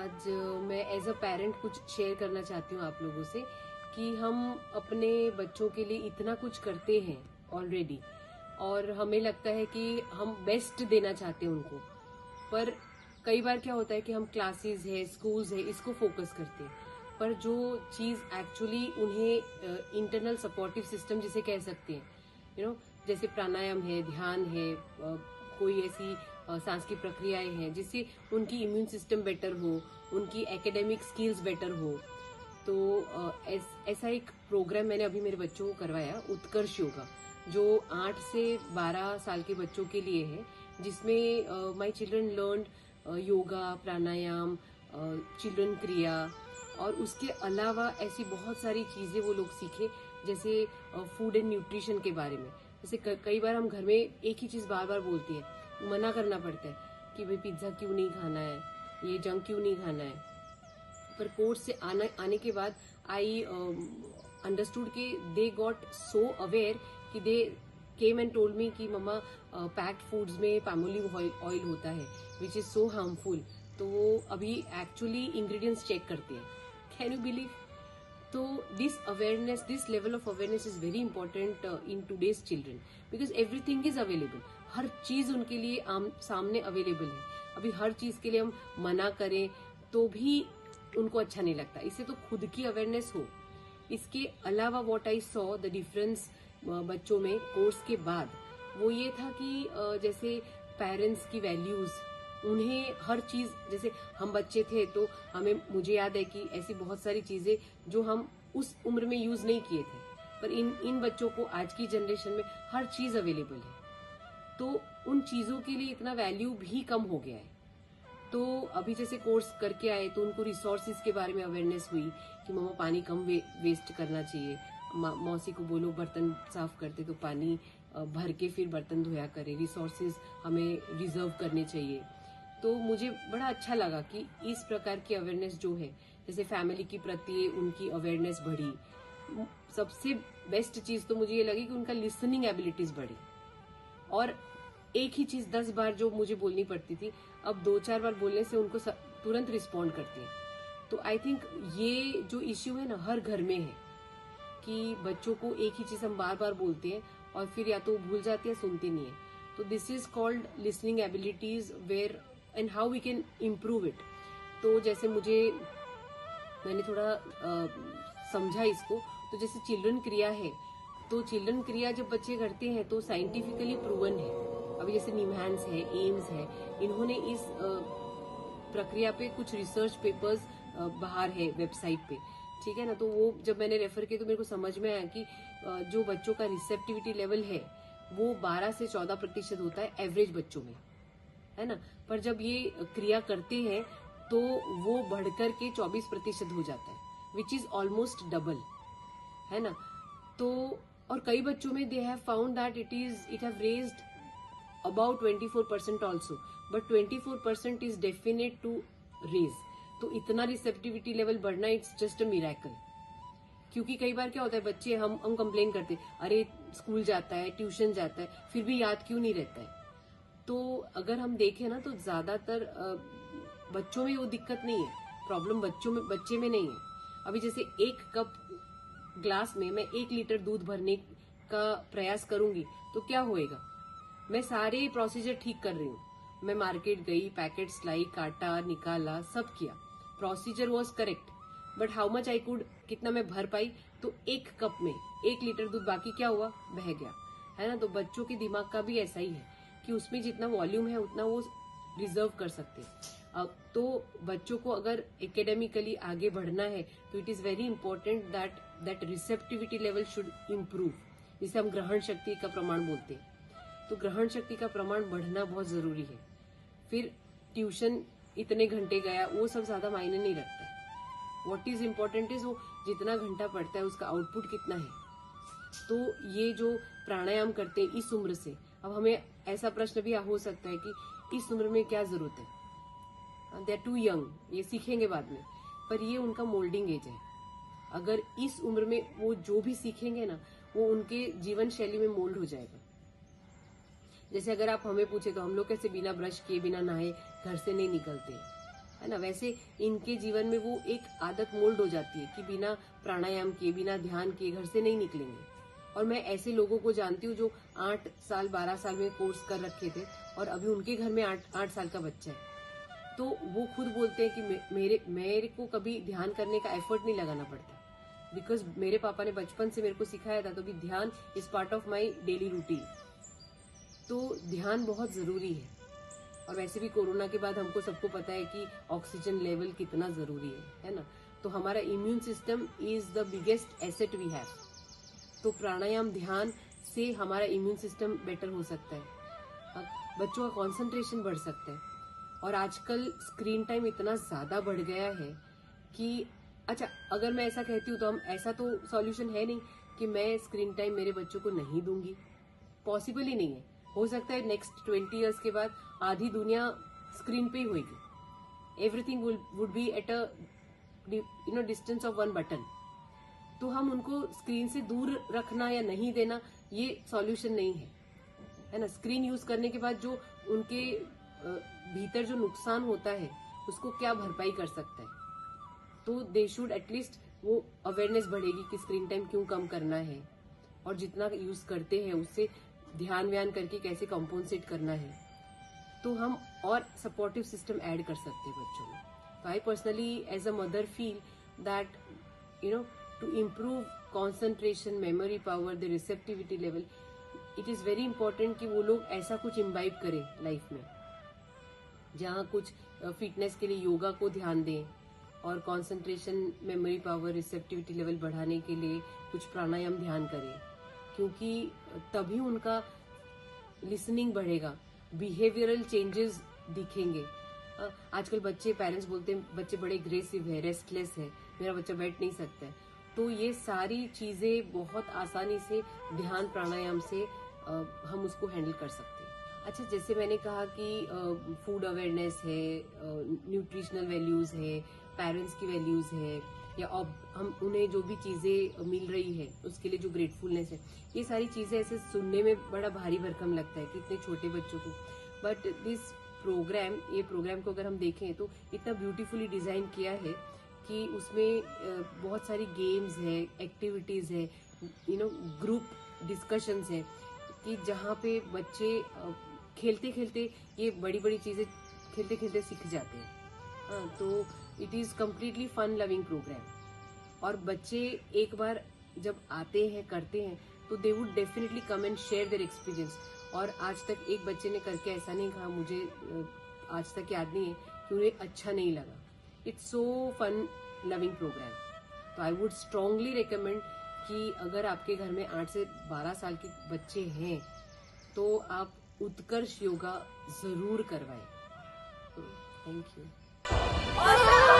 आज मैं as a parent कुछ शेयर करना चाहती हूँ आप लोगों से कि हम अपने बच्चों के लिए इतना कुछ करते हैं ऑलरेडी और हमें लगता है कि हम बेस्ट देना चाहते हैं उनको। पर कई बार क्या होता है कि हम क्लासेस है, स्कूल्स है, इसको फोकस करते हैं, पर जो चीज एक्चुअली उन्हें इंटरनल सपोर्टिव सिस्टम जिसे कह सकते हैं, जैसे प्राणायाम है, ध्यान है, कोई ऐसी सांस की प्रक्रियाएं हैं जिससे उनकी इम्यून सिस्टम बेटर हो, उनकी एकेडमिक स्किल्स बेटर हो। तो ऐसा एक प्रोग्राम मैंने अभी मेरे बच्चों को करवाया, उत्कर्ष योगा, जो 8 से 12 साल के बच्चों के लिए है, जिसमें my children learn yoga, pranayama, children क्रिया और उसके अलावा ऐसी बहुत सारी चीजें वो लोग सीखे, जैसे फूड एंड न्यूट्रिशन के बारे में। जैसे कई बार हम घर में एक ही चीज बार बार बोलती है, मना करना पड़ता है कि भाई पिज्जा क्यों नहीं खाना है, ये जंक क्यों नहीं खाना है। पर कोर्स से आने के बाद आई अंडरस्टूड कि दे गॉट सो अवेयर कि दे केम एंड टोल्ड मी कि मम्मा पैक्ड फूड्स में पैमोलिव ऑयल होता है विच इज सो हार्मफुल। तो वो अभी एक्चुअली इंग्रेडिएंट्स चेक करते हैं। Can you believe? तो this level of awareness is very important in today's children, because everything is available. हर चीज उनके लिए सामने अवेलेबल है। अभी हर चीज के लिए हम मना करें तो भी उनको अच्छा नहीं लगता। इससे तो खुद की अवेयरनेस हो। इसके अलावा what I saw the difference बच्चों में कोर्स के बाद, वो ये था कि जैसे पेरेंट्स की वैल्यूज, उन्हें हर चीज, जैसे हम बच्चे थे तो मुझे याद है कि ऐसी बहुत सारी चीजें जो हम उस उम्र में यूज नहीं किए थे, पर इन बच्चों को आज की जनरेशन में हर चीज अवेलेबल है। तो उन चीजों के लिए इतना वैल्यू भी कम हो गया है। तो अभी जैसे कोर्स करके आए तो उनको रिसोर्सेज के बारे में अवेयरनेस हुई कि मम्मा पानी कम वेस्ट करना चाहिए। मौसी को बोलो बर्तन साफ करते तो पानी भर के फिर बर्तन धोया करे, रिसोर्सेज हमें रिजर्व करने चाहिए। तो मुझे बड़ा अच्छा लगा कि इस प्रकार की अवेयरनेस जो है, जैसे फैमिली की प्रति उनकी अवेयरनेस बढ़ी। सबसे बेस्ट चीज तो मुझे ये लगी कि उनका लिसनिंग एबिलिटीज बढ़ी, और एक ही चीज 10 बार जो मुझे बोलनी पड़ती थी, अब 2-4 बार बोलने से उनको तुरंत रिस्पॉन्ड करती है। तो आई थिंक ये जो इश्यू है ना, हर घर में है कि बच्चों को एक ही चीज हम बार बार बोलते हैं और फिर या तो भूल जाते हैं, सुनते नहीं है। तो this is called listening abilities, where and how we can improve it. तो जैसे मैंने थोड़ा समझा इसको, तो जैसे चिल्ड्रन क्रिया है, तो चिल्ड्रन क्रिया जब बच्चे करते हैं तो साइंटिफिकली प्रूवन है। अभी जैसे निमहांस है, एम्स है, इन्होंने इस प्रक्रिया पे कुछ रिसर्च पेपर्स बाहर है वेबसाइट पे, ठीक है ना। तो वो जब मैंने रेफर किया तो मेरे को समझ में आया कि जो बच्चों का रिसेप्टिविटी लेवल है वो 12 से 14% होता है एवरेज बच्चों में, है ना। पर जब ये क्रिया करते हैं तो वो बढ़कर के 24% हो जाता है, विच इज ऑलमोस्ट डबल, है ना। तो और कई बच्चों में they have found that it have raised about 24% also, but 24% is definite to raise। तो इतना रिसेप्टिविटी लेवल बढ़ना, इट्स जस्ट अ मिरेकल। क्योंकि कई बार क्या होता है, बच्चे हम कंप्लेन करते हैं, अरे स्कूल जाता है, ट्यूशन जाता है, फिर भी याद क्यों नहीं रहता है। तो अगर हम देखें ना, तो ज्यादातर बच्चों में वो दिक्कत नहीं है, प्रॉब्लम बच्चे में नहीं है। अभी जैसे 1 कप ग्लास में मैं 1 लीटर दूध भरने का प्रयास करूंगी तो क्या होएगा, मैं सारे प्रोसीजर ठीक कर रही हूँ, मैं मार्केट गई, पैकेट्स लाई, काटा, निकाला, सब किया, procedure was correct, but how much I could, कितना मैं भर पाई, तो 1 कप में 1 लीटर दूध, बाकी क्या हुआ, बह गया, है ना। तो बच्चों के दिमाग का भी ऐसा ही है कि उसमें जितना वॉल्यूम है उतना वो रिजर्व कर सकते हैं। अब तो बच्चों को अगर एकेडमिकली आगे बढ़ना है तो it is very important that receptivity level should improve, जिसे हम ग्रहण शक्ति का प्रमाण बोलते हैं। तो ग्रहण शक्ति का प्रमाण बढ़ना बहुत जरूरी है। फिर ट्यूशन इतने घंटे गया, वो सब ज्यादा मायने नहीं रखता है। व्हाट इज इम्पोर्टेंट इज वो जितना घंटा पढ़ता है उसका आउटपुट कितना है। तो ये जो प्राणायाम करते हैं इस उम्र से, अब हमें ऐसा प्रश्न भी हो सकता है कि इस उम्र में क्या जरूरत है, दे आर टू यंग, ये सीखेंगे बाद में, पर ये उनका मोल्डिंग एज है। अगर इस उम्र में वो जो भी सीखेंगे ना, वो उनके जीवन शैली में मोल्ड हो जाएगा। जैसे अगर आप हमें पूछे तो हम लोग कैसे बिना ब्रश किए, बिना नहाए घर से नहीं निकलते, है ना, वैसे इनके जीवन में वो एक आदत मोल्ड हो जाती है कि बिना प्राणायाम किए, बिना ध्यान किए घर से नहीं निकलेंगे। और मैं ऐसे लोगों को जानती हूँ जो 8 साल 12 साल में कोर्स कर रखे थे और अभी उनके घर में 8 साल का बच्चा है। तो वो खुद बोलते हैं कि मेरे को कभी ध्यान करने का एफर्ट नहीं लगाना पड़ता, बिकॉज मेरे पापा ने बचपन से मेरे को सिखाया था, तो भी ध्यान is part of my daily routine. तो ध्यान बहुत जरूरी है। और वैसे भी कोरोना के बाद हमको सबको पता है कि ऑक्सीजन लेवल कितना जरूरी है ना। तो हमारा immune system is the biggest asset we have. तो प्राणायाम ध्यान से हमारा इम्यून सिस्टम बेटर हो सकता है, बच्चों का कंसंट्रेशन बढ़ सकता है। और आजकल स्क्रीन टाइम इतना ज्यादा बढ़ गया है कि अच्छा, अगर मैं ऐसा कहती हूँ तो हम ऐसा तो सॉल्यूशन है नहीं कि मैं स्क्रीन टाइम मेरे बच्चों को नहीं दूंगी, पॉसिबल ही नहीं है। हो सकता है नेक्स्ट 20 इयर्स के बाद आधी दुनिया स्क्रीन पे ही होगी, everything would be at a distance of 1 button. तो हम उनको स्क्रीन से दूर रखना या नहीं देना ये सॉल्यूशन नहीं है ना। स्क्रीन यूज करने के बाद जो उनके भीतर जो नुकसान होता है उसको क्या भरपाई कर सकता है, तो दे शुड एटलीस्ट वो अवेयरनेस बढ़ेगी कि स्क्रीन टाइम क्यों कम करना है और जितना यूज करते हैं उससे ध्यान व्यान करके कैसे कॉम्पोनसेट करना है। तो हम और सपोर्टिव सिस्टम ऐड कर सकते हैं बच्चों में। तो I personally as a mother feel that to improve concentration, memory power, the receptivity level, it is very important कि वो लोग ऐसा कुछ इम्बाइब करें लाइफ में, जहाँ कुछ फिटनेस के लिए योगा को ध्यान दें और concentration, memory power, receptivity level बढ़ाने के लिए कुछ प्राणायाम ध्यान करें, क्योंकि तभी उनका लिसनिंग बढ़ेगा, बिहेवियरल चेंजेस दिखेंगे। आजकल पेरेंट्स बोलते हैं बच्चे बड़े एग्रेसिव है, रेस्टलेस है, मेरा बच्चा बैठ नहीं सकता है। तो ये सारी चीजें बहुत आसानी से ध्यान प्राणायाम से हम उसको हैंडल कर सकते हैं। अच्छा, जैसे मैंने कहा कि फूड अवेयरनेस है, न्यूट्रिशनल वैल्यूज है, पेरेंट्स की वैल्यूज है, या हम उन्हें जो भी चीजें मिल रही है उसके लिए जो ग्रेटफुलनेस है, ये सारी चीजें ऐसे सुनने में बड़ा भारी भरकम लगता है कि इतने छोटे बच्चों को। बट ये प्रोग्राम को अगर हम देखें तो इतना ब्यूटीफुली डिजाइन किया है कि उसमें बहुत सारी गेम्स है, एक्टिविटीज है, ग्रुप डिस्कशंस है, कि जहाँ पे बच्चे खेलते खेलते ये बड़ी बड़ी चीजें खेलते खेलते सीख जाते हैं। तो it is completely fun loving program. और बच्चे एक बार जब आते हैं, करते हैं, तो they would definitely come and share their experience. और आज तक एक बच्चे ने करके ऐसा नहीं कहा मुझे आज तक याद नहीं है कि उन्हें अच्छा नहीं लगा। It's so fun loving program. तो आई वुड स्ट्रांगली रिकमेंड कि अगर आपके घर में 8 से 12 साल के बच्चे हैं तो आप उत्कर्ष योगा जरूर करवाएं। Thank you.